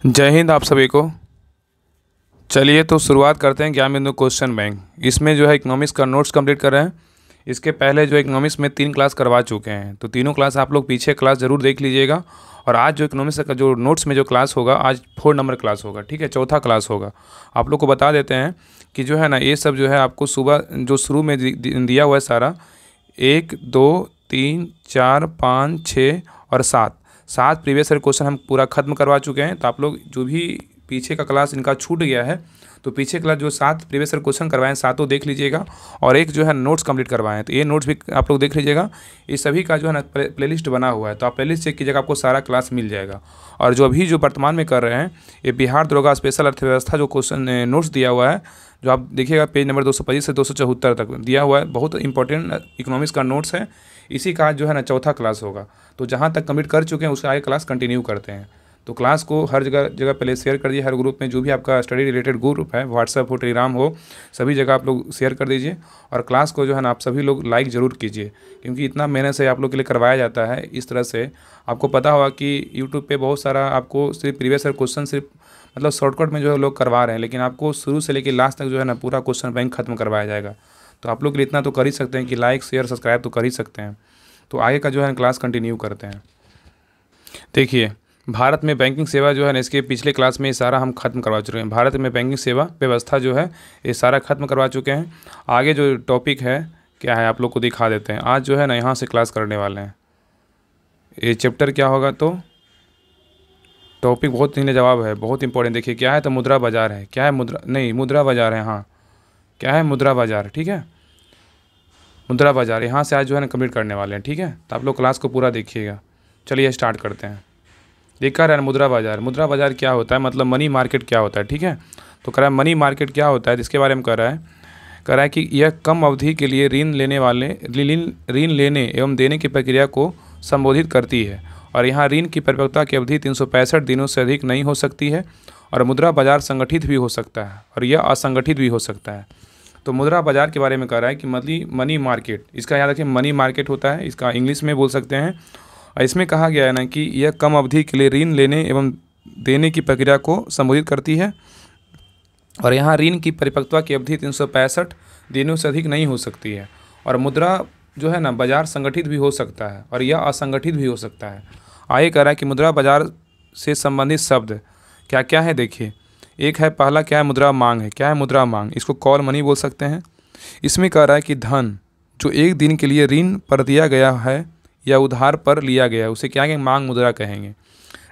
जय हिंद आप सभी को। चलिए तो शुरुआत करते हैं ज्ञान बिंदु क्वेश्चन बैंक। इसमें जो है इकोनॉमिक्स का नोट्स कंप्लीट कर रहे हैं। इसके पहले जो इकोनॉमिक्स में 3 क्लास करवा चुके हैं, तो तीनों क्लास आप लोग पीछे क्लास ज़रूर देख लीजिएगा। और आज जो इकोनॉमिक्स का जो नोट्स में जो क्लास होगा, आज 4 नंबर क्लास होगा, ठीक है, चौथा क्लास होगा। आप लोग को बता देते हैं कि जो है ना, ये सब जो है आपको सुबह जो शुरू में दिया हुआ है सारा 1 2 3 4 5 6 और 7 प्रीवियस ईयर क्वेश्चन हम पूरा खत्म करवा चुके हैं। तो आप लोग जो भी पीछे का क्लास इनका छूट गया है, तो पीछे क्लास जो 7 प्रीवियस ईयर क्वेश्चन करवाएं, सातों देख लीजिएगा। और एक जो है नोट्स कंप्लीट करवाएं, तो ये नोट्स भी आप लोग देख लीजिएगा। इस सभी का जो है ना प्लेलिस्ट बना हुआ है, तो आप प्लेलिस्ट चेक कीजिएगा, आपको सारा क्लास मिल जाएगा। और जो अभी जो वर्तमान में कर रहे हैं, ये बिहार दरोगा स्पेशल अर्थव्यवस्था जो क्वेश्चन नोट्स दिया हुआ है, जो आप देखिएगा पेज नंबर 225 से 274 तक दिया हुआ है, बहुत इंपॉर्टेंट इकोनॉमिक्स का नोट्स है। इसी का जो है ना चौथा क्लास होगा। तो जहाँ तक कंप्लीट कर चुके हैं उसका आगे क्लास कंटिन्यू करते हैं। तो क्लास को हर जगह पहले शेयर कर दीजिए। हर ग्रुप में जो भी आपका स्टडी रिलेटेड ग्रुप है, व्हाट्सएप हो, टेलीग्राम हो, सभी जगह आप लोग शेयर कर दीजिए। और क्लास को जो है ना आप सभी लोग लाइक ज़रूर कीजिए, क्योंकि इतना मेहनत से आप लोग के लिए करवाया जाता है। इस तरह से आपको पता होगा कि यूट्यूब पे बहुत सारा आपको सिर्फ प्रीवियस ईयर क्वेश्चन सिर्फ मतलब शॉर्टकट में जो है लोग करवा रहे हैं, लेकिन आपको शुरू से लेकर लास्ट तक जो है ना पूरा क्वेश्चन बैंक खत्म करवाया जाएगा। तो आप लोग के लिए इतना तो कर ही सकते हैं कि लाइक शेयर सब्सक्राइब तो कर ही सकते हैं। तो आगे का जो है क्लास कंटिन्यू करते हैं। देखिए, भारत में बैंकिंग सेवा जो है ना, इसके पिछले क्लास में ये सारा हम खत्म करवा चुके हैं। भारत में बैंकिंग सेवा व्यवस्था जो है ये सारा खत्म करवा चुके हैं। आगे जो टॉपिक है क्या है आप लोग को दिखा देते हैं। आज जो है ना यहाँ से क्लास करने वाले हैं। ये चैप्टर क्या होगा, तो टॉपिक बहुत ही जवाब है, बहुत इंपॉर्टेंट। देखिए क्या है, तो मुद्रा बाजार है। क्या है मुद्रा बाजार है। हाँ, क्या है, मुद्रा बाजार, ठीक है, मुद्रा बाजार। यहाँ से आज जो है ना कंप्लीट करने वाले हैं, ठीक है। तो आप लोग क्लास को पूरा देखिएगा। चलिए स्टार्ट करते हैं। देखा रहा है मुद्रा बाजार। मुद्रा बाजार क्या होता है, मतलब मनी मार्केट क्या होता है, ठीक है। तो कह रहा है मनी मार्केट क्या होता है, इसके बारे में कह रहा है कि यह कम अवधि के लिए ऋण लेने एवं देने की प्रक्रिया को संबोधित करती है। और यहाँ ऋण की परिपक्वता की अवधि 365 दिनों से अधिक नहीं हो सकती है। और मुद्रा बाजार संगठित भी हो सकता है और यह असंगठित भी हो सकता है। तो मुद्रा बाजार के बारे में कह रहा है कि मनी मार्केट, इसका याद रखिए मनी मार्केट होता है, इसका इंग्लिश में बोल सकते हैं। और इसमें कहा गया है ना कि यह कम अवधि के लिए ऋण लेने एवं देने की प्रक्रिया को संबोधित करती है। और यहाँ ऋण की परिपक्वता की अवधि 365 दिनों से अधिक नहीं हो सकती है। और मुद्रा जो है ना बाजार संगठित भी हो सकता है और यह असंगठित भी हो सकता है। आगे कह रहा है कि मुद्रा बाजार से संबंधित शब्द क्या क्या है। देखिए, एक है पहला क्या है, मुद्रा मांग है। क्या है मुद्रा मांग, इसको कॉल मनी बोल सकते हैं। इसमें कह रहा है कि धन जो एक दिन के लिए ऋण पर दिया गया है या उधार पर लिया गया है, उसे क्या कहेंगे, मांग मुद्रा कहेंगे।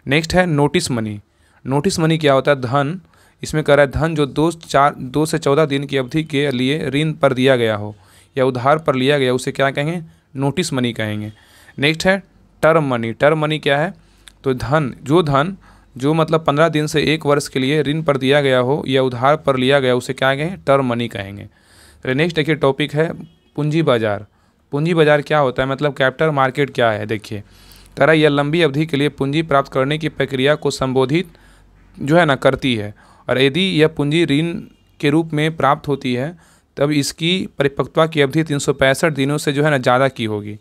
नेक्स्ट है नोटिस मनी। नोटिस मनी क्या होता है, धन। इसमें कह रहा है धन जो 2 से 14 दिन की अवधि के लिए ऋण पर दिया गया हो या उधार पर लिया गया, उसे क्या कहेंगे, नोटिस मनी कहेंगे। नेक्स्ट है टर्म मनी। टर्म मनी क्या है, तो धन जो मतलब 15 दिन से 1 वर्ष के लिए ऋण पर दिया गया हो या उधार पर लिया गया, उसे क्या कहेंगे, टर्म मनी कहेंगे। तो नेक्स्ट देखिए टॉपिक है पूंजी बाजार। पूंजी बाजार क्या होता है, मतलब कैपिटल मार्केट क्या है। देखिए कह रहा है यह लंबी अवधि के लिए पूंजी प्राप्त करने की प्रक्रिया को संबोधित जो है ना करती है। और यदि यह पूंजी ऋण के रूप में प्राप्त होती है, तब इसकी परिपक्वता की अवधि 365 दिनों से जो है ना ज़्यादा की होगी।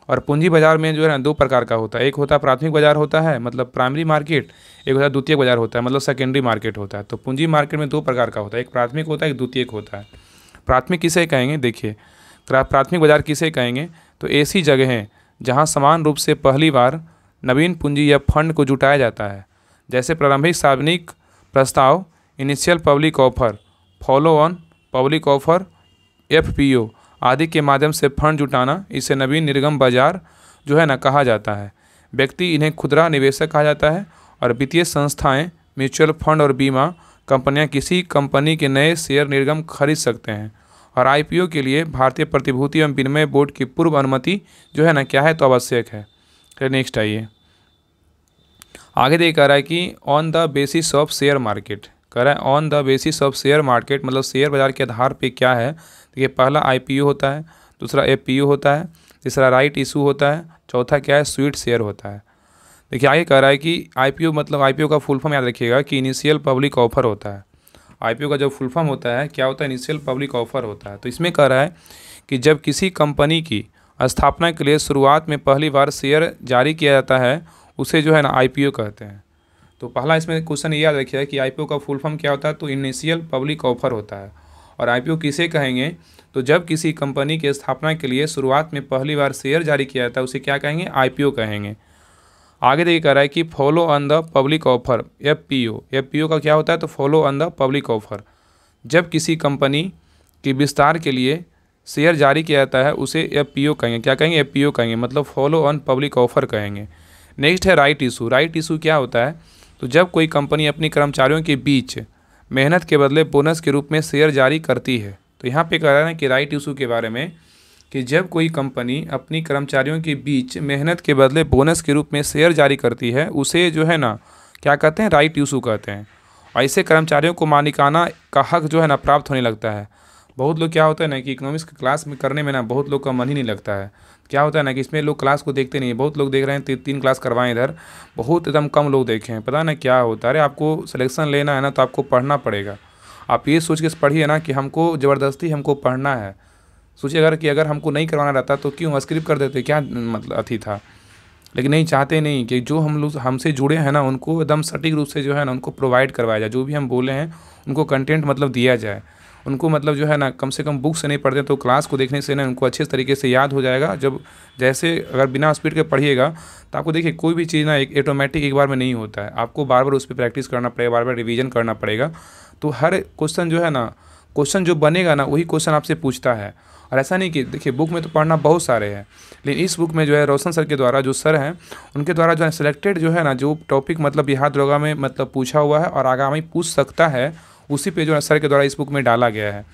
और पूंजी बाजार में जो है ना 2 प्रकार का होता है। एक होता है प्राथमिक बाजार होता है, मतलब प्राइमरी मार्केट। एक होता है द्वितीयक बाजार होता है, मतलब सेकेंडरी मार्केट होता है। तो पूंजी मार्केट में 2 प्रकार का होता है, एक प्राथमिक होता है, एक द्वितीयक होता है। प्राथमिक किसे कहेंगे, देखिए प्राथमिक बाजार किसे कहेंगे, तो ऐसी जगह हैं जहां समान रूप से पहली बार नवीन पूंजी या फंड को जुटाया जाता है, जैसे प्रारंभिक सार्वजनिक प्रस्ताव, initial public offer, follow on public offer, FPO आदि के माध्यम से फंड जुटाना। इसे नवीन निर्गम बाजार जो है ना कहा जाता है। व्यक्ति इन्हें खुदरा निवेशक कहा जाता है। और वित्तीय संस्थाएं, म्यूचुअल फंड और बीमा कंपनियां किसी कंपनी के नए शेयर निर्गम खरीद सकते हैं। और आईपीओ के लिए भारतीय प्रतिभूति एवं विनिमय बोर्ड की पूर्व अनुमति जो है ना क्या है, तो आवश्यक है। फिर नेक्स्ट आइए, आगे देख कह रहा है कि on the basis of share market. कह रहा है on the basis of share market, मतलब शेयर बाजार के आधार पे क्या है। देखिए पहला आईपीओ होता है, दूसरा एफपीओ होता है, तीसरा राइट इशू होता है, चौथा क्या है, स्वीट शेयर होता है। देखिए आगे कह रहा है कि आईपीओ मतलब आईपीओ का फुल फॉर्म याद रखिएगा कि इनिशियल पब्लिक ऑफर होता है। आईपीओ का जो फुल फॉर्म होता है क्या होता है, इनिशियल पब्लिक ऑफर होता है। तो इसमें कह रहा है कि जब किसी कंपनी की स्थापना के लिए शुरुआत में पहली बार शेयर जारी किया जाता है, उसे जो है ना आईपीओ कहते हैं। तो पहला इसमें क्वेश्चन ये याद रखिएगा कि आईपीओ का फुल फॉर्म क्या होता है, तो इनिशियल पब्लिक ऑफर होता है। और आईपीओ किसे कहेंगे, तो जब किसी कंपनी की स्थापना के लिए शुरुआत में पहली बार शेयर जारी किया जाता है उसे क्या कहेंगे, आईपीओ कहेंगे। आगे देखिए कह रहा है कि follow on the public offer, FPO. FPO का क्या होता है, तो follow on the public offer. जब किसी कंपनी के विस्तार के लिए शेयर जारी किया जाता है उसे एफपीओ कहेंगे। क्या कहेंगे, एफपीओ कहेंगे, मतलब फॉलो ऑन पब्लिक ऑफर कहेंगे। नेक्स्ट है राइट इशू। राइट इशू क्या होता है, तो जब कोई कंपनी अपनी कर्मचारियों के बीच मेहनत के बदले बोनस के रूप में शेयर जारी करती है। तो यहाँ पे कह रहा है कि राइट इशू के बारे में कि जब कोई कंपनी अपनी कर्मचारियों के बीच मेहनत के बदले बोनस के रूप में शेयर जारी करती है उसे जो है ना क्या कहते हैं, राइट इशू कहते हैं। ऐसे कर्मचारियों को मालिकाना का हक जो है ना प्राप्त होने लगता है। बहुत लोग क्या होता है ना कि इकोनॉमिक्स की क्लास में करने में ना बहुत लोग का मन ही नहीं लगता है। क्या होता है ना कि इसमें लोग क्लास को देखते नहीं है। बहुत लोग देख रहे हैं, तीन क्लास करवाएं इधर, बहुत एकदम कम लोग देखे हैं। पता ना क्या होता है, अरे आपको सिलेक्शन लेना है ना तो आपको पढ़ना पड़ेगा। आप ये सोच के पढ़िए ना कि हमको ज़बरदस्ती हमको पढ़ना है। सोचिए अगर हमको नहीं करवाना रहता तो क्यों स्किप कर देते, क्या मतलब अथी था। लेकिन नहीं, चाहते नहीं कि जो हम लोग हमसे जुड़े हैं ना उनको एकदम सटीक रूप से जो है ना उनको प्रोवाइड करवाया जाए। जो भी हम बोले हैं उनको कंटेंट मतलब दिया जाए। उनको मतलब जो है ना कम से कम बुक से नहीं पढ़ते तो क्लास को देखने से ना उनको अच्छे तरीके से याद हो जाएगा। जब जैसे अगर बिना स्पीड के पढ़िएगा तो आपको देखिए कोई भी चीज़ ना एक ऑटोमेटिक एक बार में नहीं होता है। आपको बार बार उस पर प्रैक्टिस करना पड़ेगा, बार बार रिवीजन करना पड़ेगा। तो हर क्वेश्चन जो है ना, क्वेश्चन जो बनेगा ना वही क्वेश्चन आपसे पूछता है। और ऐसा नहीं कि देखिए बुक में तो पढ़ना बहुत सारे हैं, लेकिन इस बुक में जो है रोशन सर के द्वारा, जो सर हैं उनके द्वारा जो है सिलेक्टेड जो है ना जो टॉपिक मतलब बिहार दरोगा में मतलब पूछा हुआ है और आगामी पूछ सकता है, उसी पे जो है सर के द्वारा इस बुक में डाला गया है।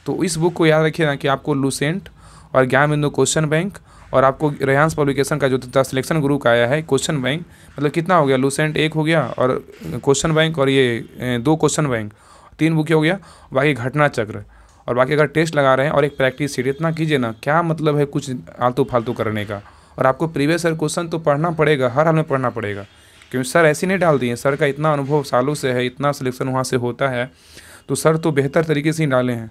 तो इस बुक को याद रखिए ना कि आपको लूसेंट और ज्ञान बिंदु क्वेश्चन बैंक और आपको रेहांस पब्लिकेशन का जो द सिलेक्शन ग्रुप आया है क्वेश्चन बैंक, मतलब कितना हो गया, लूसेंट एक हो गया और क्वेश्चन बैंक और ये 2 क्वेश्चन बैंक, 3 बुक हो गया। बाकी घटना चक्र और बाकी अगर टेस्ट लगा रहे हैं और एक प्रैक्टिस सीट, इतना कीजिए ना, क्या मतलब है कुछ आलतू फालतू करने का। और आपको प्रीवियस ईयर क्वेश्चन तो पढ़ना पड़ेगा, हर हाल में पढ़ना पड़ेगा, क्योंकि सर ऐसे नहीं डाल दिए। सर का इतना अनुभव सालों से है, इतना सिलेक्शन वहाँ से होता है, तो सर तो बेहतर तरीके से ही डाले हैं।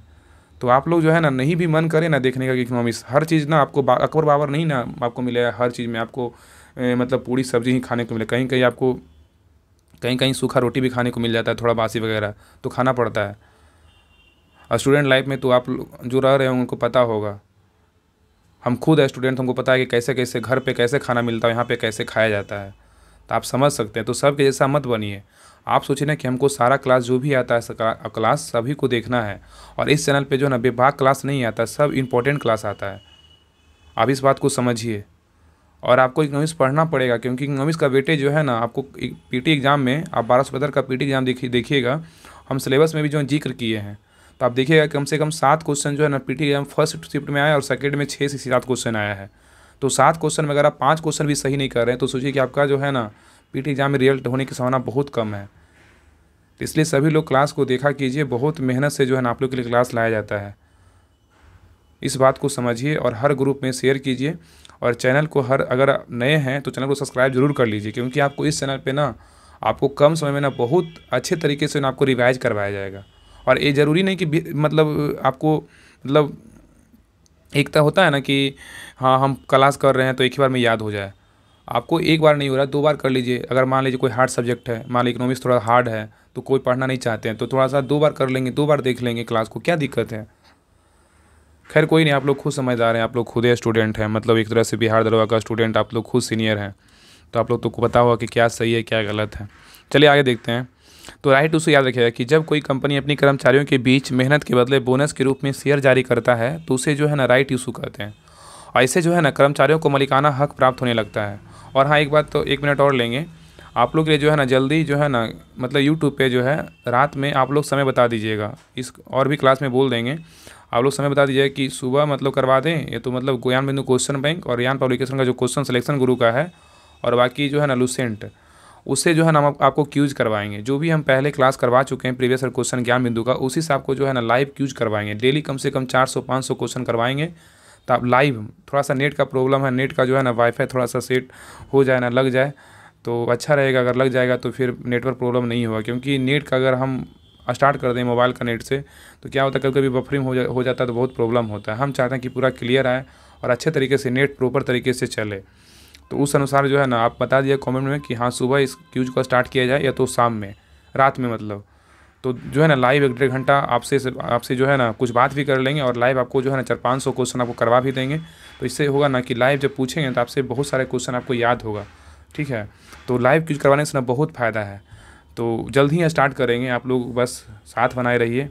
तो आप लोग जो है ना नहीं भी मन करे ना देखने का कि इकोनॉमिक्स, हर चीज़ ना आपको अकबर बाबर नहीं ना आपको मिलेगा। हर चीज़ में आपको मतलब पूरी सब्जी ही खाने को मिले, कहीं कहीं आपको कहीं कहीं सूखा रोटी भी खाने को मिल जाता है, थोड़ा बासी वगैरह तो खाना पड़ता है। और स्टूडेंट लाइफ में तो आप जो रह रहे हैं उनको पता होगा, हम खुद स्टूडेंट, हमको पता है कि कैसे कैसे घर पे कैसे खाना मिलता है, यहाँ पे कैसे खाया जाता है, तो आप समझ सकते हैं। तो सबके जैसा मत बनिए। आप सोचिए ना कि हमको सारा क्लास जो भी आता है क्लास सभी को देखना है। और इस चैनल पे जो है ना बेबाक क्लास नहीं आता, सब इंपॉर्टेंट क्लास आता है। आप इस बात को समझिए। और आपको इकोनॉमिक्स पढ़ना पड़ेगा, क्योंकि इकोनॉमिक्स का वेटेज जो है ना आपको पीटी एग्ज़ाम में, आप 1275 का पीटी एग्ज़ाम देखिएगा, हम सिलेबस में भी जो जिक्र किए हैं, तो आप देखिएगा कम से कम 7 क्वेश्चन जो है ना पीटी एग्जाम फर्स्ट शिफ्ट में आया और सेकेंड में 6 से 7 क्वेश्चन आया है। तो 7 क्वेश्चन में अगर आप 5 क्वेश्चन भी सही नहीं कर रहे हैं तो सोचिए कि आपका जो है ना पीटी एग्जाम में रिजल्ट होने की संभावना बहुत कम है। तो इसलिए सभी लोग क्लास को देखा कीजिए, बहुत मेहनत से जो है ना आप लोग के लिए क्लास लाया जाता है। इस बात को समझिए और हर ग्रुप में शेयर कीजिए। और चैनल को अगर नए हैं तो चैनल को सब्सक्राइब जरूर कर लीजिए, क्योंकि आपको इस चैनल पे ना आपको कम समय में ना बहुत अच्छे तरीके से ना आपको रिवाइज करवाया जाएगा। और ये ज़रूरी नहीं कि मतलब आपको मतलब एक तो होता है ना कि हाँ हम क्लास कर रहे हैं तो एक ही बार में याद हो जाए। आपको एक बार नहीं हो रहा, 2 बार कर लीजिए। अगर मान लीजिए कोई हार्ड सब्जेक्ट है, मान लीजिए इकोनॉमिक्स थोड़ा हार्ड है तो कोई पढ़ना नहीं चाहते हैं तो थोड़ा सा 2 बार कर लेंगे, 2 बार देख लेंगे क्लास को, क्या दिक्कत है। खैर कोई नहीं, आप लोग खुद समझदार हैं, आप लोग खुद स्टूडेंट हैं, मतलब एक तरह से बिहार दरोगा का स्टूडेंट, आप लोग खुद सीनियर हैं, तो आप लोग तो पता होगा कि क्या सही है क्या गलत है। चलिए आगे देखते हैं। तो राइट इशू याद रखिएगा कि जब कोई कंपनी अपनी कर्मचारियों के बीच मेहनत के बदले बोनस के रूप में शेयर जारी करता है तो उसे जो है ना राइट इशू कहते हैं। और ऐसे जो है ना कर्मचारियों को मालिकाना हक प्राप्त होने लगता है। और हाँ एक बात तो 1 मिनट और लेंगे आप लोग के लिए, जो है ना जल्दी जो है ना मतलब यूट्यूब पे जो है रात में आप लोग समय बता दीजिएगा, इस और भी क्लास में बोल देंगे, आप लोग समय बता दीजिएगा कि सुबह मतलब करवा दें। ये तो मतलब ज्ञान बिंदु क्वेश्चन बैंक और ज्ञान पब्लिकेशन का जो क्वेश्चन सिलेक्शन गुरु का है और बाकी जो है ना लूसेंट, उससे जो है ना हम आपको क्यूज करवाएंगे। जो भी हम पहले क्लास करवा चुके हैं प्रीवियस ईयर क्वेश्चन ज्ञान बिंदु का, उसी से आपको जो है ना लाइव क्यूज करवाएंगे। डेली कम से कम 400-500 क्वेश्चन करवाएंगे। तो आप लाइव, थोड़ा सा नेट का प्रॉब्लम है, नेट का जो है ना वाईफाई थोड़ा सा सेट हो जाए ना, लग जाए तो अच्छा रहेगा। अगर लग जाएगा तो फिर नेटवर्क प्रॉब्लम नहीं होगा, क्योंकि नेट का अगर हम स्टार्ट कर दें मोबाइल का नेट से तो क्या होता है कभी कभी बफरिंग हो जाता है तो बहुत प्रॉब्लम होता है। हम चाहते हैं कि पूरा क्लियर आए और अच्छे तरीके से नेट प्रॉपर तरीके से चले। तो उस अनुसार जो है ना आप बता दिए कमेंट में कि हाँ सुबह इस क्यूज को स्टार्ट किया जाए या तो शाम में, रात में मतलब। तो जो है ना लाइव 1-1.5 घंटा आपसे जो है ना कुछ बात भी कर लेंगे और लाइव आपको जो है ना 400-500 क्वेश्चन आपको करवा भी देंगे। तो इससे होगा ना कि लाइव जब पूछेंगे तो आपसे बहुत सारे क्वेश्चन आपको याद होगा, ठीक है। तो लाइव क्यूज करवाने से ना बहुत फ़ायदा है। तो जल्द ही स्टार्ट करेंगे, आप लोग बस साथ बनाए रहिए,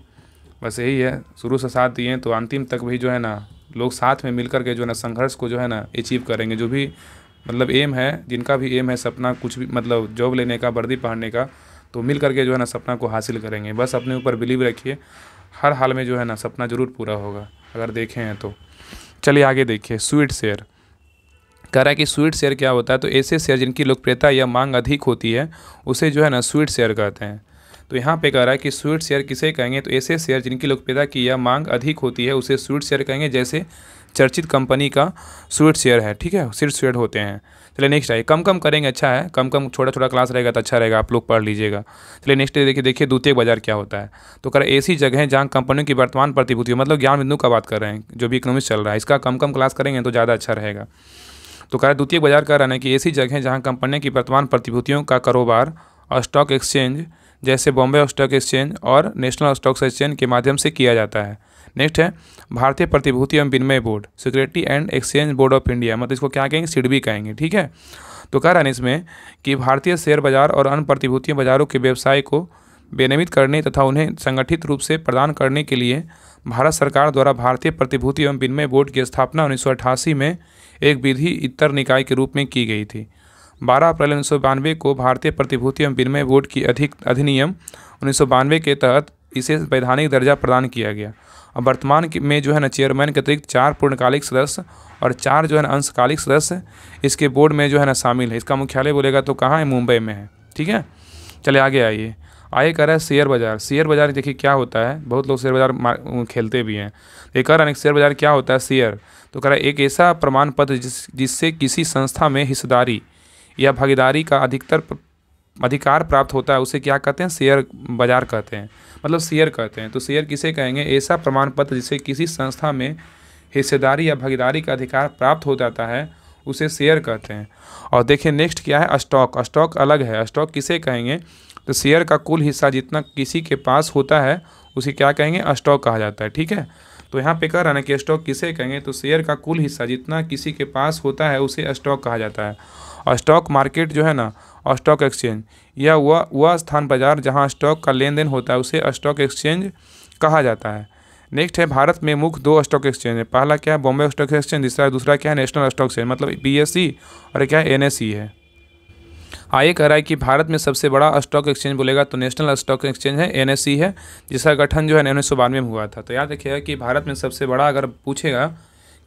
बस यही है। शुरू से साथ दिए तो अंतिम तक भी जो है ना लोग साथ में मिलकर के जो है ना संघर्ष को जो है ना अचीव करेंगे। जो भी मतलब एम है, जिनका भी एम है सपना कुछ भी मतलब जॉब लेने का, वर्दी पहनने का, तो मिल करके जो है ना सपना को हासिल करेंगे। बस अपने ऊपर बिलीव रखिए, हर हाल में जो है ना सपना ज़रूर पूरा होगा अगर देखें हैं तो। चलिए आगे देखिए। स्वीट शेयर कह रहा है कि स्वीट शेयर क्या होता है। तो ऐसे शेयर जिनकी लोकप्रियता या मांग अधिक होती है उसे जो है ना स्वीट शेयर कहते हैं। तो यहाँ पे कह रहा है कि स्वीट शेयर किसे कहेंगे। तो ऐसे शेयर जिनकी लोकप्रियता की या मांग अधिक होती है उसे स्वीट शेयर कहेंगे। जैसे चर्चित कंपनी का स्वीट शेयर है, ठीक है, स्वीट शेयर होते हैं। चलिए नेक्स्ट आइए। कम कम करेंगे, अच्छा है, कम कम छोटा छोटा क्लास रहेगा तो अच्छा रहेगा, आप लोग पढ़ लीजिएगा। चलिए नेक्स्ट देखिए द्वितीयक बाजार क्या होता है। तो कह रहा है ऐसी जगह जहाँ कंपनियों की वर्तमान प्रतिभूतियों, मतलब ज्ञान बिंदु का बात कर रहे हैं, जो भी इकोनॉमिक्स चल रहा है, इसका कम कम क्लास करेंगे तो ज़्यादा अच्छा रहेगा। तो कह रहा है द्वितीयक बाजार कह रहा है कि ऐसी जगह जहाँ कंपनियों की वर्तमान प्रतिभूतियों का कारोबार स्टॉक एक्सचेंज जैसे बॉम्बे स्टॉक एक्सचेंज और नेशनल स्टॉक एक्सचेंज के माध्यम से किया जाता है। नेक्स्ट है भारतीय प्रतिभूति एवं विनिमय board, security and exchange board of India, मतलब इसको क्या कहेंगे, सिडबी कहेंगे, ठीक है। तो कह रहा है इसमें कि भारतीय शेयर बाजार और अन्य प्रतिभूति बाजारों के व्यवसाय को विनियमित करने तथा उन्हें संगठित रूप से प्रदान करने के लिए भारत सरकार द्वारा भारतीय प्रतिभूति एवं विनिमय बोर्ड की स्थापना 1988 में एक विधि इतर निकाय के रूप में की गई थी। 12 अप्रैल 1992 को भारतीय प्रतिभूति एवं विनिमय बोर्ड की अधिनियम 1992 के तहत इसे वैधानिक दर्जा प्रदान किया गया। और वर्तमान में जो है ना चेयरमैन के अतिरिक्त 4 पूर्णकालिक सदस्य और 4 जो है ना अंशकालिक सदस्य इसके बोर्ड में जो है ना शामिल है। इसका मुख्यालय बोलेगा तो कहाँ है, मुंबई में है, ठीक है। चले आगे आइए कह रहा है शेयर बाजार। शेयर बाजार देखिए क्या होता है, बहुत लोग शेयर बाजार खेलते भी हैं। ये कह रहा है शेयर बाजार क्या होता है, शेयर। तो कह रहा है एक ऐसा प्रमाण पत्र जिससे किसी संस्था में हिस्सेदारी या भागीदारी का अधिकार प्राप्त होता है, उसे क्या कहते हैं, शेयर बाजार कहते हैं, मतलब शेयर कहते हैं। तो शेयर किसे कहेंगे, ऐसा प्रमाण पत्र जिससे किसी संस्था में हिस्सेदारी या भागीदारी का अधिकार प्राप्त हो जाता है उसे शेयर कहते हैं। और देखिए नेक्स्ट क्या है, स्टॉक। स्टॉक अलग है। स्टॉक किसे कहेंगे, तो शेयर का कुल हिस्सा जितना किसी के पास होता है उसे क्या कहेंगे, स्टॉक कहा जाता है, ठीक है। तो यहाँ पे कह रहा है ना कि स्टॉक किसे कहेंगे, तो शेयर का कुल हिस्सा जितना किसी के पास होता है उसे स्टॉक कहा जाता है। और स्टॉक मार्केट जो है ना, स्टॉक एक्सचेंज या वह स्थान बाजार जहाँ स्टॉक का लेन देन होता है उसे स्टॉक एक्सचेंज कहा जाता है। नेक्स्ट है भारत में मुख्य 2 स्टॉक एक्सचेंज है। पहला क्या है, बॉम्बे स्टॉक एक्सचेंज, दूसरा क्या है, नेशनल स्टॉक एक्सचेंज, मतलब BSE, और क्या है, NSE है। आइए कह रहा है कि भारत में सबसे बड़ा स्टॉक एक्सचेंज बोलेगा तो नेशनल स्टॉक एक्सचेंज है, NSE है, जिसका गठन जो है 1992 में हुआ था। तो याद रखिएगा कि भारत में सबसे बड़ा, अगर पूछेगा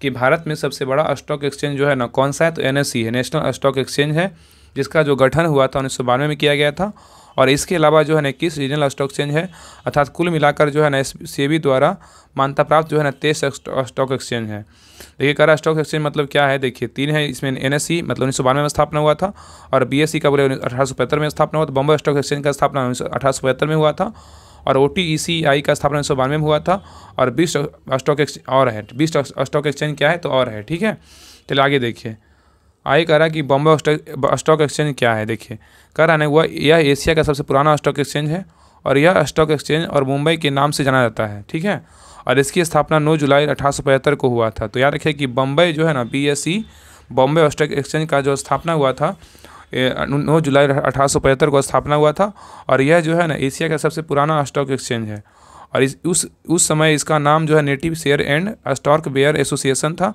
कि भारत में सबसे बड़ा स्टॉक एक्सचेंज जो है ना कौन सा है, तो NSE है, नेशनल स्टॉक एक्सचेंज है, जिसका जो गठन हुआ था 1992 में किया गया था। और इसके अलावा जो है ना 21 रीजनल स्टॉक एक्सचेंज है, अर्थात कुल मिलाकर जो है ना SEBI द्वारा मान्यता प्राप्त जो है ना 23 स्टॉक एक्सचेंज है। देखिए कह रहा है स्टॉक एक्सचेंज मतलब क्या है, देखिए 3 है इसमें। NSE मतलब 1992 में स्थापना हुआ था, और BSE का बोले 1875 में स्थापना हुआ था। बॉम्बे स्टॉक एक्सचेंज का स्थापना 1875 में हुआ था, और OTECI का स्थापना 1992 में हुआ था। और 20 स्टॉक एक्सचेंज और है, 20 स्टॉक एक्सचेंज क्या है, तो और है, ठीक है। चलिए आगे देखिए। आगे कह रहा है कि बॉम्बे स्टॉक एक्सचेंज क्या है। देखिए कह रहा है वह यह एशिया का सबसे पुराना स्टॉक एक्सचेंज है, और यह स्टॉक एक्सचेंज और मुंबई के नाम से जाना जाता है, ठीक है। और इसकी स्थापना 9 जुलाई 1875 को हुआ था। तो याद रखिए कि बम्बई जो है ना, BSE बॉम्बे स्टॉक एक्सचेंज का जो स्थापना हुआ था 9 जुलाई 1875 को स्थापना हुआ था। और यह जो है ना एशिया का सबसे पुराना स्टॉक एक्सचेंज है। और उस समय इसका नाम जो है नेटिव शेयर एंड स्टॉक बेयर एसोसिएशन था।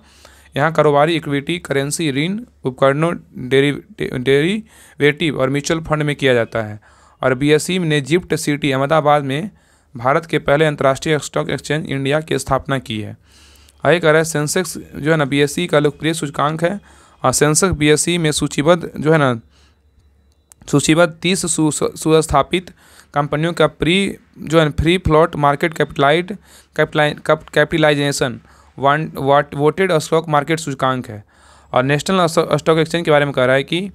यहाँ कारोबारी इक्विटी, करेंसी, ऋण, उपकरणों, डेरिवेटिव और म्यूचुअल फंड में किया जाता है। और BSE ने जिफ्ट सिटी अहमदाबाद में भारत के पहले अंतर्राष्ट्रीय स्टॉक एक्सचेंज इंडिया की स्थापना की है। आगे कह रहा है सेंसेक्स जो है ना BSE का लोकप्रिय सूचकांक है। और सेंसेक्स BSE में सूचीबद्ध जो है ना 30 सुस्थापित कंपनियों का free float market capitalisation weighted stock market सूचकांक है। और नेशनल स्टॉक एक्सचेंज के बारे में कह रहा है कि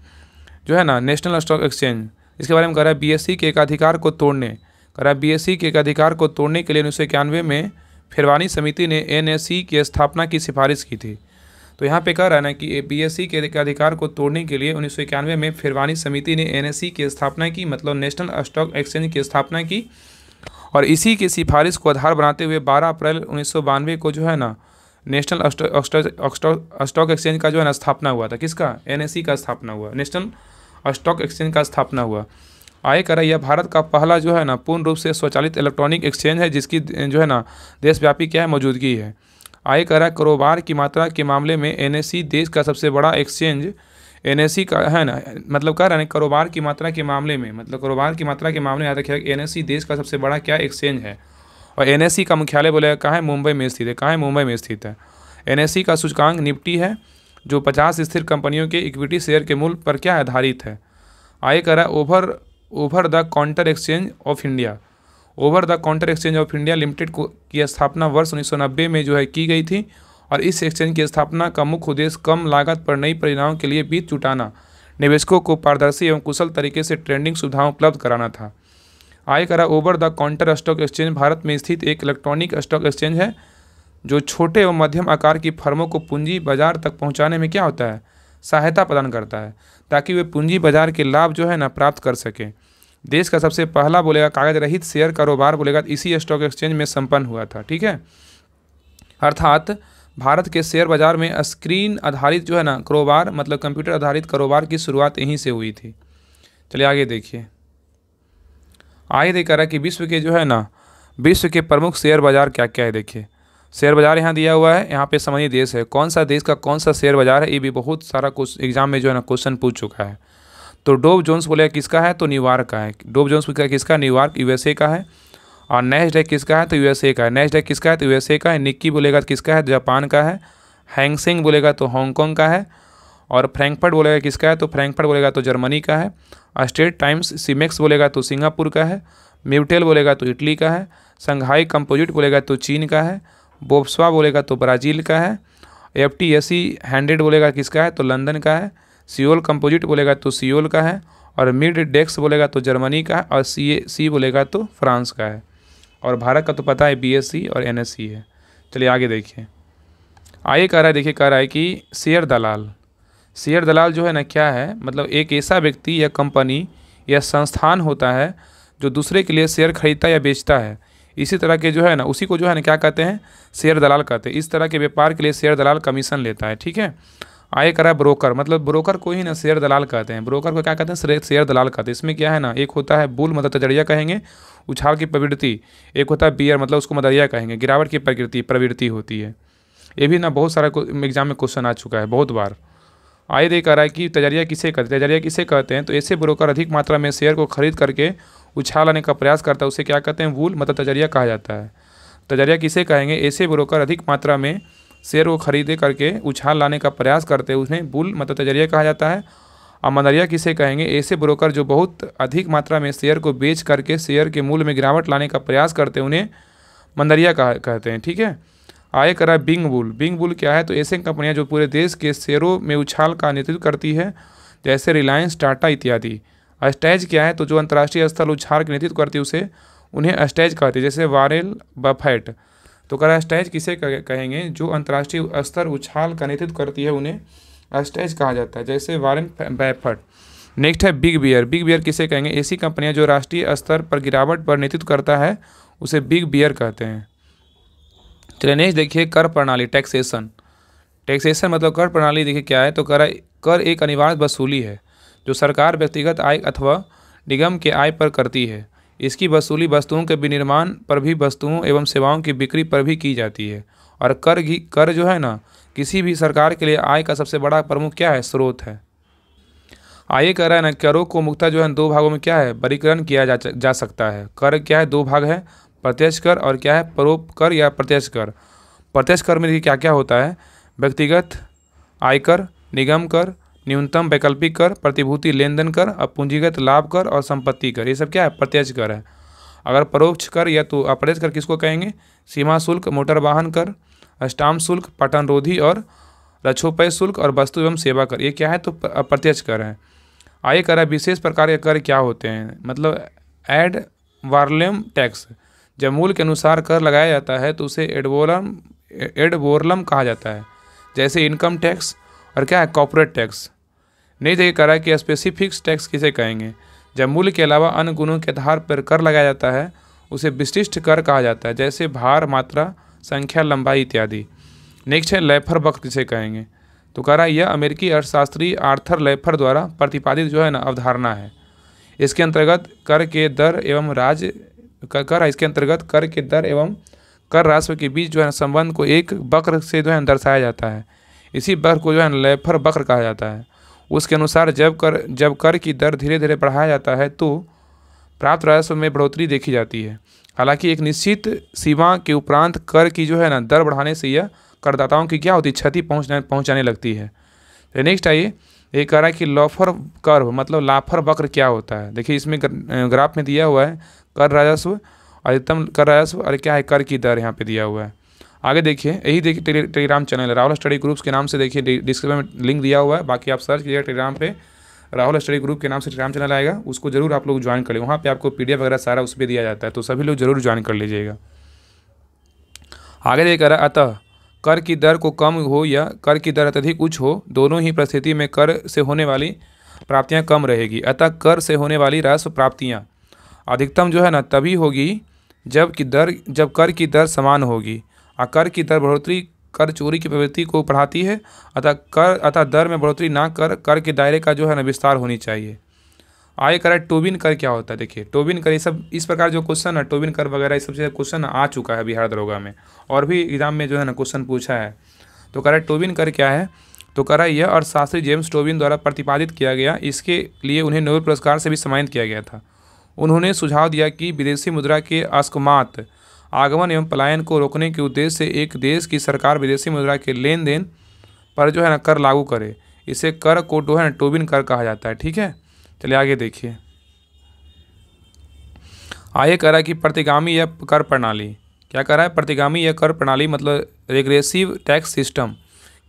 जो है ना नेशनल स्टॉक एक्सचेंज, इसके बारे में कह रहा है BSE के एकाधिकार को तोड़ने, कह रहा है BSE के एकाधिकार को तोड़ने के लिए 1991 में फिरवानी समिति ने NSE की स्थापना की सिफारिश की थी। तो यहाँ पे कह रहा है ना कि बीएससी के अधिकार को तोड़ने के लिए 1991 में फिरवानी समिति ने एनएसई की स्थापना की, मतलब नेशनल स्टॉक एक्सचेंज की स्थापना की। और इसी की सिफारिश को आधार बनाते हुए 12 अप्रैल 1992 को जो है ना नेशनल स्टॉक एक्सचेंज का जो है ना स्थापना हुआ था। किसका? एनएसई का स्थापना हुआ, नेशनल स्टॉक एक्सचेंज का स्थापना हुआ। आय कर यह भारत का पहला जो है ना पूर्ण रूप से स्वचालित इलेक्ट्रॉनिक एक्सचेंज है जिसकी जो है ना देशव्यापी क्या है मौजूदगी है। आय कर कारोबार की मात्रा के मामले में एनएसई देश का सबसे बड़ा एक्सचेंज एनएसई का है ना, मतलब कह रहा है कारोबार की मात्रा के मामले में, मतलब कारोबार की मात्रा के मामले में याद रखिएगा एनएसई देश का सबसे बड़ा क्या एक्सचेंज है। और एनएसई का मुख्यालय बोलेगा कहाँ है? मुंबई में स्थित है। कहाँ है? मुंबई में स्थित है। एनएसई का सूचकांक निफ्टी है जो 50 स्थिर कंपनियों के इक्विटी शेयर के मूल्य पर क्या आधारित है। आय कर over the counter exchange of India, over the counter exchange of India limited की स्थापना वर्ष 1990 में जो है की गई थी। और इस एक्सचेंज की स्थापना का मुख्य उद्देश्य कम लागत पर नई परियोजनाओं के लिए वित्त जुटाना, निवेशकों को पारदर्शी एवं कुशल तरीके से ट्रेडिंग सुविधाएं उपलब्ध कराना था। आय करा over the counter stock exchange Bharat में स्थित एक इलेक्ट्रॉनिक स्टॉक एक्सचेंज है जो छोटे एवं मध्यम आकार की फर्मों को पूंजी बाजार तक पहुंचाने में क्या होता है? सहायता प्रदान करता है ताकि वे पूंजी बाजार के लाभ जो है ना प्राप्त कर सकें। देश का सबसे पहला बोलेगा कागज रहित शेयर कारोबार बोलेगा इसी स्टॉक एक्सचेंज में संपन्न हुआ था। ठीक है, अर्थात भारत के शेयर बाजार में स्क्रीन आधारित जो है ना कारोबार, मतलब कंप्यूटर आधारित कारोबार की शुरुआत यहीं से हुई थी। चलिए आगे देखिए। आगे देखा रहा कि विश्व के जो है ना विश्व के प्रमुख शेयर बाजार क्या क्या है। देखिए शेयर बाजार यहाँ दिया हुआ है, यहाँ पे समझिए देश है, कौन सा देश का कौन सा शेयर बाजार है, ये भी बहुत सारा कुछ एग्जाम में जो है ना क्वेश्चन पूछ चुका है। तो डोव जोन्स बोलेगा किसका है? तो न्यूयॉर्क का है। डोव जोन्स किसका? न्यूयॉर्क यूएसए का है। और नैस्डैक किसका है? तो यूएसए का है। नैस्डैक किसका है? तो यूएसए का है। निक्की बोलेगा तो किसका है? जापान का है। हैंगसेंग बोलेगा तो हांगकांग का है। और फ्रैंकफर्ट बोलेगा किसका है? तो फ्रैंकफर्ट बोलेगा तो जर्मनी का है। स्टेट टाइम्स सीमेक्स बोलेगा तो सिंगापुर का है। म्यूटेल बोलेगा तो इटली का है। संघाई कंपोजिट बोलेगा तो चीन का है। बोप्सवा बोलेगा तो ब्राज़ील का है। एफटीएसी 100 बोलेगा किसका है? तो लंदन का है। सियोल कंपोजिट बोलेगा तो सियोल का है। और मिड डेक्स बोलेगा तो जर्मनी का है। और सी बोलेगा तो फ्रांस का है। और भारत का तो पता है बीएससी और एनएसई है। चलिए आगे देखिए। आगे कह रहा है, देखिए कह रहा है कि शेयर दलाल, शेयर दलाल जो है ना क्या है? मतलब एक ऐसा व्यक्ति या कंपनी या संस्थान होता है जो दूसरे के लिए शेयर खरीदता या बेचता है। इसी तरह के जो है ना उसी को जो है ना क्या कहते हैं? शेयर दलाल कहते हैं। इस तरह के व्यापार के लिए शेयर दलाल कमीशन लेता है। ठीक है। आगे करा ब्रोकर, मतलब ब्रोकर को ही ना शेयर दलाल कहते हैं। ब्रोकर को क्या कहते हैं? शेयर दलाल कहते हैं। इसमें क्या है ना, एक होता है बुल मतलब तजड़िया कहेंगे, उछाल की प्रवृत्ति, एक होता है बियर मतलब उसको मदरिया कहेंगे, गिरावट की प्रवृत्ति होती है। ये भी ना बहुत सारा एग्जाम में क्वेश्चन आ चुका है बहुत बार। आगे देख रहा है कि तजरिया किसे कहते हैं? तजरिया किसे कहते हैं? तो ऐसे ब्रोकर अधिक मात्रा में शेयर को खरीद करके उछाल लाने का प्रयास करता है, उसे क्या कहते हैं? वूल मतलब तजरिया कहा जाता है। तजरिया किसे कहेंगे? ऐसे ब्रोकर अधिक मात्रा में शेयर को खरीदे करके उछाल लाने का प्रयास करते हैं, उन्हें बुल मतलब तजरिया कहा जाता है। और मंदरिया किसे कहेंगे? ऐसे ब्रोकर जो बहुत अधिक मात्रा में शेयर को बेच करके शेयर के मूल्य में गिरावट लाने का प्रयास करते हैं, उन्हें मंदरिया कहते हैं। ठीक है। आगे करा बिंग बुल। बिंग बुल क्या है? तो ऐसे कंपनियां जो पूरे देश के शेयरों में उछाल का नेतृत्व करती है, जैसे रिलायंस, टाटा इत्यादि। अस्टैज क्या है? तो जो अंतर्राष्ट्रीय स्तर उछाल का नेतृत्व करती है उसे उन्हें अस्टैज कहते हैं, जैसे वारेन बफेट। तो करा अस्टैज किसे कहेंगे? जो अंतर्राष्ट्रीय स्तर उछाल का नेतृत्व करती है उन्हें अस्टैज कहा जाता है, जैसे वारेन बफेट। नेक्स्ट है बिग बियर। बिग बियर किसे कहेंगे? ऐसी कंपनियां जो राष्ट्रीय स्तर पर गिरावट पर नेतृत्व करता है उसे बिग बियर कहते हैं। चलिए नेक्स्ट देखिए कर प्रणाली, टैक्सेशन। टैक्सेशन मतलब कर प्रणाली देखिए क्या है? तो कर एक अनिवार्य वसूली है जो सरकार व्यक्तिगत आय अथवा निगम के आय पर करती है। इसकी वसूली वस्तुओं के विनिर्माण पर भी, वस्तुओं एवं सेवाओं की बिक्री पर भी की जाती है। और कर जो है ना किसी भी सरकार के लिए आय का सबसे बड़ा प्रमुख क्या है? स्रोत है। आगे कह रहा है ना करों को मुख्यतः जो है दो भागों में क्या है? वर्गीकरण किया जा सकता है। कर क्या है? दो भाग है, प्रत्यक्ष कर और क्या है? परोपकर या प्रत्यक्ष कर। प्रत्यक्ष कर में देखिए क्या क्या होता है? व्यक्तिगत आयकर, निगम कर, न्यूनतम वैकल्पिक कर, प्रतिभूति लेन देन कर, और पूंजीगत लाभ कर और संपत्ति कर। ये सब क्या है? प्रत्यक्ष कर है। अगर परोक्ष कर या तो अप्रत्यक्ष कर किसको कहेंगे? सीमा शुल्क, मोटर वाहन कर, स्टाम्प शुल्क, पठन रोधी और रक्षोपय शुल्क और वस्तु एवं सेवा कर। ये क्या है? तो अप्रत्यक्ष कर है। आगे कर है विशेष प्रकार के कर क्या होते हैं? मतलब एड वॉल्यूम टैक्स। जब मूल के अनुसार कर लगाया जाता है तो उसे एड वॉल्यूम कहा जाता है। जैसे इनकम टैक्स और क्या है कॉर्पोरेट टैक्स। नेक्स्ट देखिए कह रहा है कि स्पेसिफिक टैक्स किसे कहेंगे, जब मूल्य के अलावा अन्य गुणों के आधार पर कर लगाया जाता है उसे विशिष्ट कर कहा जाता है, जैसे भार, मात्रा, संख्या, लंबाई इत्यादि। नेक्स्ट है लैफर वक्र किसे कहेंगे, तो कह रहा है यह अमेरिकी अर्थशास्त्री आर्थर लैफर द्वारा प्रतिपादित जो है ना अवधारणा है। इसके अंतर्गत कर के दर एवं कर राजस्व के बीच जो है संबंध को एक वक्र से जो है दर्शाया जाता है। इसी वक्र को जो है लैफर वक्र कहा जाता है। उसके अनुसार जब कर की दर धीरे धीरे बढ़ाया जाता है तो प्राप्त राजस्व में बढ़ोतरी देखी जाती है। हालांकि एक निश्चित सीमा के उपरांत कर की जो है ना दर बढ़ाने से यह करदाताओं की क्या होती है क्षति पहुंचाने लगती है। तो नेक्स्ट आइए, ये कह रहा है कि लॉफर कर्व मतलब लाफर वक्र क्या होता है। देखिए इसमें ग्राफ में दिया हुआ है कर राजस्व, अधिकतम कर राजस्व और क्या है कर की दर यहाँ पे दिया हुआ है। आगे देखिए, यही देखिए टेलीग्राम चैनल है राहुल स्टडी ग्रुप्स के नाम से, देखिए डिस्क्रिप्शन में लिंक दिया हुआ है। बाकी आप सर्च कीजिएगा टेलीग्राम पे राहुल स्टडी ग्रुप के नाम से टेलीग्राम चैनल आएगा, उसको जरूर आप लोग ज्वाइन कर लें। वहाँ पे आपको PDF वगैरह सारा उस पर दिया जाता है, तो सभी लोग जरूर ज्वाइन कर लीजिएगा। आगे देखिए अतः कर की दर को कम हो या कर की दर अत्यधिक उच्च हो, दोनों ही परिस्थिति में कर से होने वाली प्राप्तियां कम रहेगी। अतः कर से होने वाली राजस्व प्राप्तियां अधिकतम जो है ना तभी होगी जब कर की दर समान होगी। कर की दर बढ़ोतरी कर चोरी की प्रवृत्ति को बढ़ाती है। अतः दर में बढ़ोतरी ना कर के दायरे का जो है ना विस्तार होनी चाहिए। आगे करा टोबिन कर क्या होता है। देखिए टोबिन कर, ये सब इस प्रकार जो क्वेश्चन है टोबिन कर वगैरह इस सबसे क्वेश्चन आ चुका है बिहार दरोगा में, और भी एग्जाम में जो है ना क्वेश्चन पूछा है। तो कह रहा है टोबिन कर क्या है, तो कह रहा है यह अर्थशास्त्री जेम्स टोबिन द्वारा प्रतिपादित किया गया। इसके लिए उन्हें नोबेल पुरस्कार से भी सम्मानित किया गया था। उन्होंने सुझाव दिया कि विदेशी मुद्रा के अस्कमात आगमन एवं पलायन को रोकने के उद्देश्य से एक देश की सरकार विदेशी मुद्रा के लेन देन पर जो है ना कर लागू करे। इसे कर को जो है ना टोबिन कर कहा जाता है। ठीक है, चलिए आगे देखिए। आगे कह रहा है कि प्रतिगामी या कर प्रणाली क्या कह रहा है, प्रतिगामी या कर प्रणाली मतलब रेग्रेसिव टैक्स सिस्टम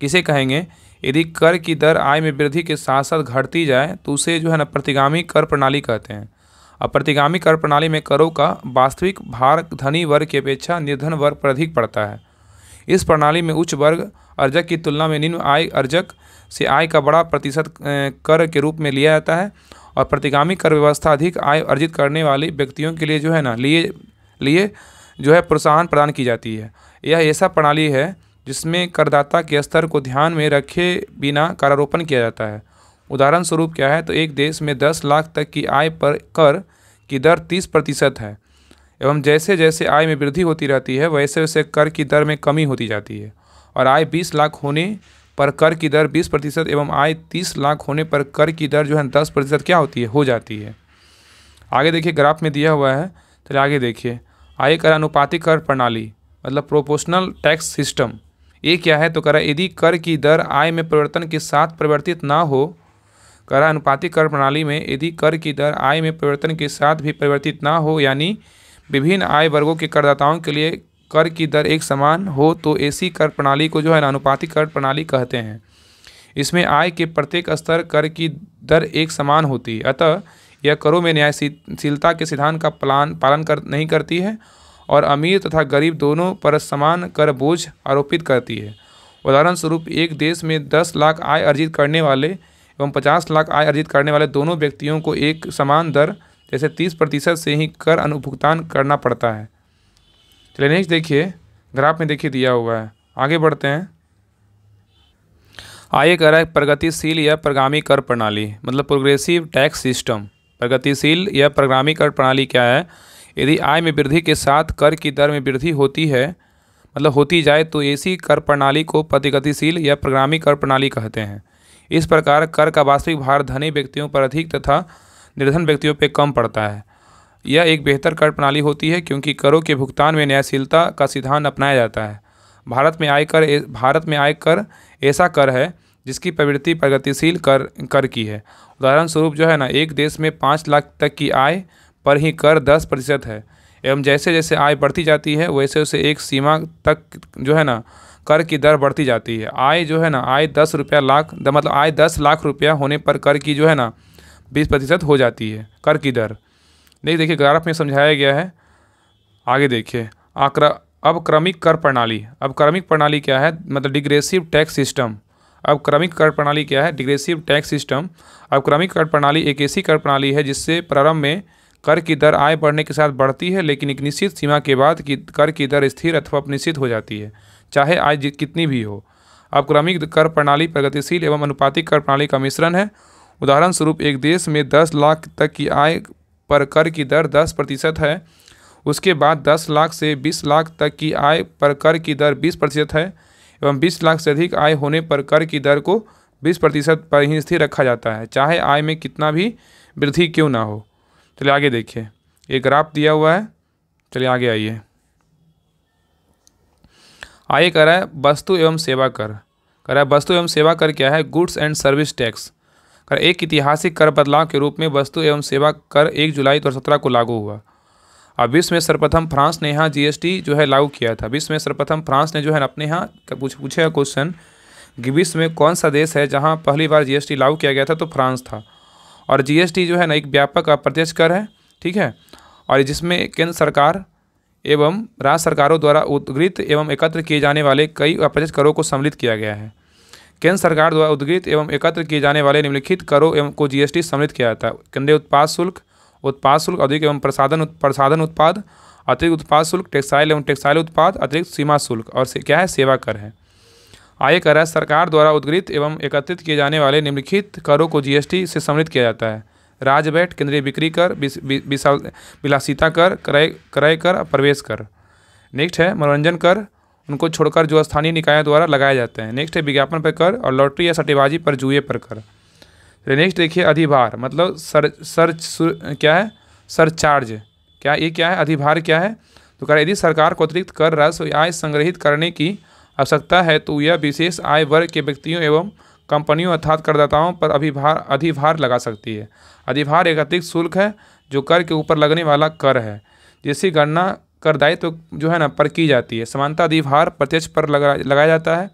किसे कहेंगे, यदि कर की दर आय में वृद्धि के साथ साथ घटती जाए तो उसे जो है ना प्रतिगामी कर प्रणाली कहते हैं। अब प्रतिगामी कर प्रणाली में करों का वास्तविक भार धनी वर्ग की अपेक्षा निर्धन वर्ग पर अधिक पड़ता है। इस प्रणाली में उच्च वर्ग अर्जक की तुलना में निम्न आय अर्जक से आय का बड़ा प्रतिशत कर के रूप में लिया जाता है, और प्रतिगामी कर व्यवस्था अधिक आय अर्जित करने वाले व्यक्तियों के लिए जो है ना लिए जो है प्रोत्साहन प्रदान की जाती है। यह ऐसा प्रणाली है जिसमें करदाता के स्तर को ध्यान में रखे बिना करारोपण किया जाता है। उदाहरण स्वरूप क्या है, तो एक देश में 10 लाख तक की आय पर कर की दर 30% है, एवं जैसे जैसे आय में वृद्धि होती रहती है वैसे वैसे कर की दर में कमी होती जाती है, और आय 20 लाख होने पर कर की दर 20% एवं आय 30 लाख होने पर कर की दर जो है 10% क्या होती है हो जाती है। आगे देखिए ग्राफ में दिया हुआ है, चलिए आगे देखिए। आय कर अनुपातिक कर प्रणाली मतलब प्रोपोर्शनल टैक्स सिस्टम, ये क्या है, तो कह रहा है यदि कर की दर आय में परिवर्तन के साथ परिवर्तित ना हो, कह रहा है अनुपातिक कर प्रणाली में यदि कर की दर आय में परिवर्तन के साथ भी परिवर्तित ना हो, यानी विभिन्न आय वर्गों के करदाताओं के लिए कर की दर एक समान हो, तो ऐसी कर प्रणाली को जो है अनुपातिक कर प्रणाली कहते हैं। इसमें आय के प्रत्येक स्तर कर की दर एक समान होती है, अतः यह करों में न्यायशीलता के सिद्धांत का पालन नहीं करती है और अमीर तथा गरीब दोनों पर समान कर बोझ आरोपित करती है। उदाहरण स्वरूप एक देश में 10 लाख आय अर्जित करने वाले एवं 50 लाख आय अर्जित करने वाले दोनों व्यक्तियों को एक समान दर जैसे 30% से ही कर अनुभुगतान करना पड़ता है। चलिए नेक्स्ट देखिए, ग्राफ में देखिए दिया हुआ है, आगे बढ़ते हैं। आगे कह रहा है प्रगतिशील या प्रगामी कर प्रणाली मतलब प्रोग्रेसिव टैक्स सिस्टम। प्रगतिशील या प्रगामी कर प्रणाली क्या है, यदि आय में वृद्धि के साथ कर की दर में वृद्धि होती है मतलब होती जाए तो ऐसी कर प्रणाली को प्रगतिशील या प्रगामी कर प्रणाली कहते हैं। इस प्रकार कर का वास्तविक भार धनी व्यक्तियों पर अधिक तथा निर्धन व्यक्तियों पर कम पड़ता है। यह एक बेहतर कर प्रणाली होती है क्योंकि करों के भुगतान में न्यायशीलता का सिद्धांत अपनाया जाता है। भारत में आयकर ऐसा कर है जिसकी प्रवृत्ति प्रगतिशील कर की है। उदाहरण स्वरूप जो है ना एक देश में 5 लाख तक की आय पर ही कर 10% है, एवं जैसे जैसे आय बढ़ती जाती है वैसे वैसे एक सीमा तक जो है ना कर की दर बढ़ती जाती है। आय जो है ना आय 10 लाख रुपया होने पर कर की जो है ना 20% हो जाती है कर की दर। देखिए ग्राफ में समझाया गया है, आगे देखिए। अब क्रमिक कर प्रणाली। अब क्रमिक प्रणाली क्या है, मतलब डिग्रेसिव टैक्स सिस्टम। अब क्रमिक कर प्रणाली क्या है, डिग्रेसिव टैक्स सिस्टम। अब क्रमिक कर प्रणाली एक ऐसी कर प्रणाली है जिससे प्रारंभ में कर की दर आय बढ़ने के साथ बढ़ती है, लेकिन एक निश्चित सीमा के बाद की कर की दर स्थिर अथवा निश्चित हो जाती है, चाहे आय कितनी भी हो। अब क्रमिक कर प्रणाली प्रगतिशील एवं अनुपातिक कर प्रणाली का मिश्रण है। उदाहरण स्वरूप एक देश में 10 लाख तक की आय पर कर की दर 10% है, उसके बाद 10 लाख से 20 लाख तक की आय पर कर की दर 20% है, एवं 20 लाख से अधिक आय होने पर कर की दर को 20% पर ही स्थिर रखा जाता है, चाहे आय में कितना भी वृद्धि क्यों ना हो। चलिए आगे देखिए, एक ग्राफ दिया हुआ है। चलिए आगे आइए। आगे कह रहा है वस्तु एवं सेवा कर। कह रहा है वस्तु एवं सेवा कर क्या है, गुड्स एंड सर्विस टैक्स। कह रहा है एक ऐतिहासिक कर बदलाव के रूप में वस्तु एवं सेवा कर 1 जुलाई 2017 को लागू हुआ। अब विश्व में सर्वप्रथम फ्रांस ने यहाँ जीएसटी जो है लागू किया था। विश्व में सर्वप्रथम फ्रांस ने जो है अपने यहाँ पूछेगा क्वेश्चन कि विश्व में कौन सा देश है जहाँ पहली बार जीएसटी लागू किया गया था, तो फ्रांस था। और जीएसटी जो है ना एक व्यापक अप्रत्यक्ष कर है, ठीक है, और जिसमें केंद्र सरकार एवं राज्य सरकारों द्वारा उद्गृहित एवं एकत्र किए जाने वाले कई अप्रत्यक्ष करों को सम्मिलित किया गया है। केंद्र सरकार द्वारा उद्गृहित एवं एकत्र किए जाने वाले निम्नलिखित करों एवं को जीएसटी सम्मिलित किया जाता है। केंद्रीय उत्पाद शुल्क, औद्योगिक एवं प्रसाधन उत्पाद, अतिरिक्त उत्पाद शुल्क, टेक्सटाइल एवं टेक्सटाइल उत्पाद, अतिरिक्त सीमा शुल्क, और क्या है, सेवा कर है। आय कर है सरकार द्वारा उद्गृहित एवं एकत्रित किए जाने वाले निम्नलिखित करों को जीएसटी से सम्मिलित किया जाता है। राज्य वैट, केंद्रीय बिक्री कर, विलासिता कर, क्रय कर, प्रवेश कर। नेक्स्ट है मनोरंजन कर, उनको छोड़कर जो स्थानीय निकायों द्वारा लगाए जाते हैं। नेक्स्ट है विज्ञापन पर कर, और लॉटरी या सट्टेबाजी पर जुए पर कर। नेक्स्ट देखिए अधिभार, मतलब क्या है, सरचार्ज। क्या ये क्या है, अधिभार क्या है, तो कह रहा है यदि सरकार को अतिरिक्त कर राजस्व आय संग्रहित करने की आवश्यकता है तो यह विशेष आय वर्ग के व्यक्तियों एवं कंपनियों अर्थात करदाताओं पर अधिभार लगा सकती है। अधिभार एक अतिरिक्त शुल्क है जो कर के ऊपर लगने वाला कर है, जिसकी गणना कर दायित्व जो है ना पर की जाती है। समानता अधिभार प्रत्यक्ष पर लगाया जाता है।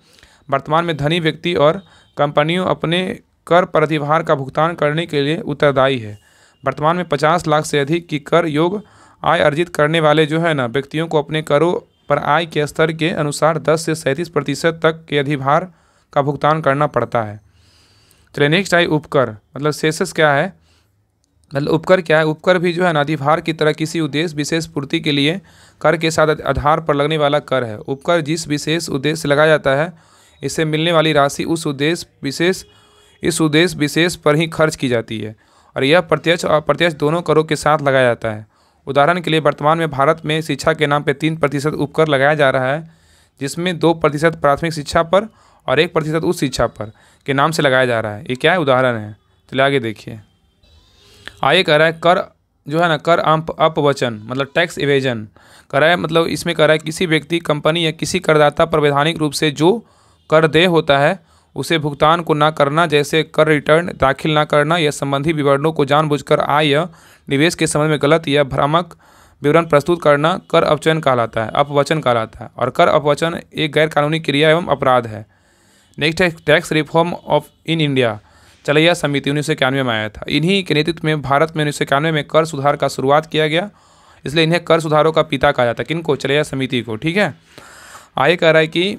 वर्तमान में धनी व्यक्ति और कंपनियों अपने कर पर अधिभार का भुगतान करने के लिए उत्तरदायी है। वर्तमान में 50 लाख से अधिक की कर योग्य आय अर्जित करने वाले जो है ना व्यक्तियों को अपने करों पर आय के स्तर के अनुसार 10 से 37% तक के अधिभार का भुगतान करना पड़ता है। चलिए नेक्स्ट आई उपकर, मतलब सेसेस क्या है, मतलब उपकर क्या है, उपकर भी जो है ना अधिभार की तरह किसी उद्देश्य विशेष पूर्ति के लिए कर के साथ आधार पर लगने वाला कर है। उपकर जिस विशेष उद्देश्य से लगाया जाता है, इससे मिलने वाली राशि इस उद्देश्य विशेष पर ही खर्च की जाती है, और यह प्रत्यक्ष और अप्रत्यक्ष दोनों करों के साथ लगाया जाता है। उदाहरण के लिए वर्तमान में भारत में शिक्षा के नाम पर 3% उपकर लगाया जा रहा है, जिसमें 2% प्राथमिक शिक्षा पर और 1% उच्च शिक्षा पर के नाम से लगाया जा रहा है। ये क्या है, उदाहरण है। चलिए आगे देखिए। आगे कह रहा है कर जो है ना कर अपवचन, मतलब टैक्स इवेजन कर रहा है, मतलब इसमें कह रहा है किसी व्यक्ति, कंपनी या किसी करदाता पर वैधानिक रूप से जो कर देय होता है उसे भुगतान को ना करना, जैसे कर रिटर्न दाखिल ना करना या संबंधी विवरणों को जानबूझकर आय या निवेश के संबंध में गलत या भ्रामक विवरण प्रस्तुत करना कर अपवचन कहलाता है। और कर अपवचन एक गैर कानूनी क्रिया एवं अपराध है। नेक्स्ट है tax reform of in India, चलैया समिति 1991 में आया था। इन्हीं के नेतृत्व में भारत में 1991 में कर सुधार का शुरुआत किया गया, इसलिए इन्हें कर सुधारों का पिता कहा जाता है। किनको, चलैया समिति को, ठीक है। आगे कह रहा है कि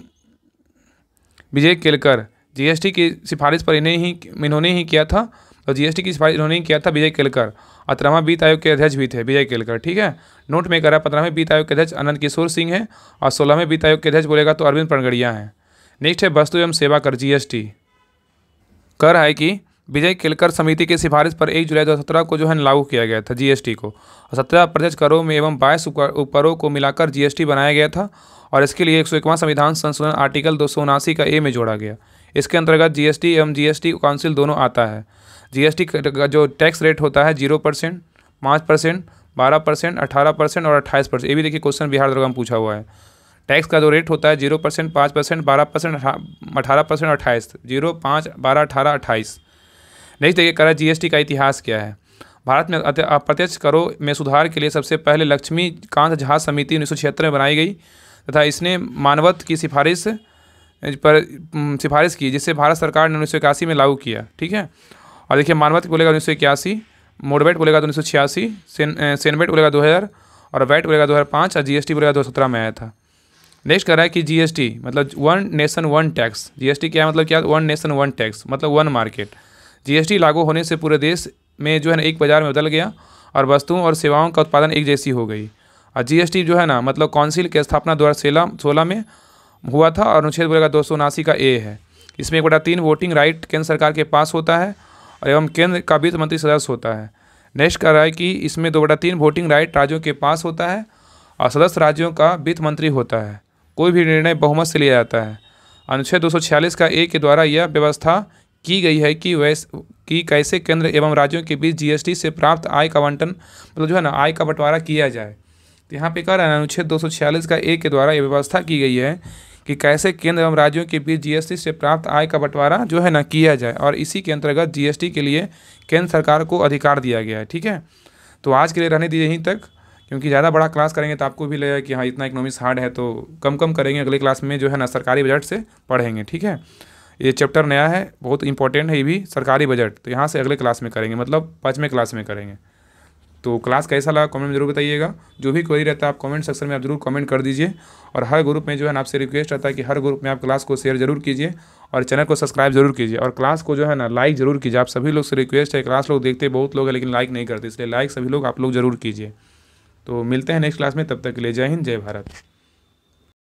विजय केलकर, जीएसटी की सिफारिश पर इन्होंने ही किया था, और जीएसटी की सिफारिश इन्होंने ही किया था विजय केलकर। 18वां वित्त आयोग के अध्यक्ष भी थे विजय केलकर, ठीक है। नोट में कह रहा है 15वें वित्त आयोग के अध्यक्ष आनंद किशोर सिंह हैं, और 16वें वित्त आयोग के अध्यक्ष बोलेगा तो अरविंद पनगड़िया हैं। नेक्स्ट है वस्तु एवं सेवा कर, जीएसटी। कर रहा है कि विजय केलकर समिति की सिफारिश पर 1 जुलाई 2017 को जो है लागू किया गया था जीएसटी को, और 17 प्रत्यक्ष करों में एवं 22 उपकरों को मिलाकर जीएसटी बनाया गया था, और इसके लिए 101वां संविधान संशोधन आर्टिकल 279 का ए में जोड़ा गया। इसके अंतर्गत जीएसटी एवं जीएसटी काउंसिल दोनों आता है। जीएसटी का जो टैक्स रेट होता है 0%, 5%, 12%, 18% और 28%। ये भी देखिए क्वेश्चन बिहार दरगाह में पूछा हुआ है। टैक्स का जो रेट होता है 0%, 5%, 12%, 18% और 28, 0, 5, 12, 18, 28। नेक्स्ट देखिए करा जीएसटी का इतिहास क्या है। भारत में अप्रत्यक्ष करों में सुधार के लिए सबसे पहले लक्ष्मीकांत झा समिति 1976 में बनाई गई, तथा इसने मानवत की सिफारिश की, जिसे भारत सरकार ने 1981 में लागू किया, ठीक है। और देखिए मानवत बोलेगा 1981, मोडवेट बोलेगा तो 1986, सेनवेट बोलेगा 2000, और वैट बोलेगा 2005, और जीएसटी बोलेगा 2017 में आया था। नेक्स्ट कर रहा है कि जीएसटी मतलब one nation one tax. GST क्या है, मतलब क्या, वन नेशन वन टैक्स मतलब वन मार्केट। जीएसटी लागू होने से पूरे देश में जो है ना एक बाज़ार में बदल गया और वस्तुओं और सेवाओं का उत्पादन एक जैसी हो गई। और जीएसटी जो है ना मतलब काउंसिल की स्थापना 2016 में हुआ था और अनुच्छेद बोलेगा 279 का ए है। इसमें 1/3 वोटिंग राइट केंद्र सरकार के पास होता है और एवं केंद्र का वित्त मंत्री सदस्य होता है। नेक्स्ट कर रहा है कि इसमें 2/3 वोटिंग राइट राज्यों के पास होता है और सदस्य राज्यों का वित्त मंत्री होता है। कोई भी निर्णय बहुमत से लिया जाता है। अनुच्छेद 246 का ए के द्वारा यह व्यवस्था की गई है कि कैसे केंद्र एवं राज्यों के बीच जीएसटी से प्राप्त आय का आवंटन मतलब जो है ना आय का बंटवारा किया जाए। तो यहाँ पे कह रहा है अनुच्छेद 246 का ए के द्वारा यह व्यवस्था की गई है कि कैसे केंद्र एवं राज्यों के बीच जीएसटी से प्राप्त आय का बंटवारा जो है ना किया जाए और इसी के अंतर्गत जीएसटी के लिए केंद्र सरकार को अधिकार दिया गया है। ठीक है, तो आज के लिए रहने दीजिए यहीं तक, क्योंकि ज़्यादा बड़ा क्लास करेंगे तो आपको भी लगेगा कि हाँ इतना इकोनॉमिक्स हार्ड है, तो कम कम करेंगे। अगले क्लास में जो है ना सरकारी बजट से पढ़ेंगे। ठीक है, ये चैप्टर नया है, बहुत इंपॉर्टेंट है ये भी, सरकारी बजट। तो यहाँ से अगले क्लास में करेंगे, मतलब 5वें क्लास में करेंगे। तो क्लास कैसा लगा कमेंट में जरूर बताइएगा। जो भी क्वेरी रहता है आप कमेंट सेक्शन में आप जरूर कमेंट कर दीजिए। और हर ग्रुप में जो है ना आपसे रिक्वेस्ट रहता है कि हर ग्रुप में आप क्लास को शेयर जरूर कीजिए और चैनल को सब्सक्राइब जरूर कीजिए और क्लास को जो है ना लाइक जरूर कीजिए। आप सभी लोग से रिक्वेस्ट है, क्लास लोग देखते बहुत लोग हैं लेकिन लाइक नहीं करते, इसलिए लाइक सभी लोग आप लोग जरूर कीजिए। तो मिलते हैं नेक्स्ट क्लास में, तब तक के लिए जय हिंद जय भारत।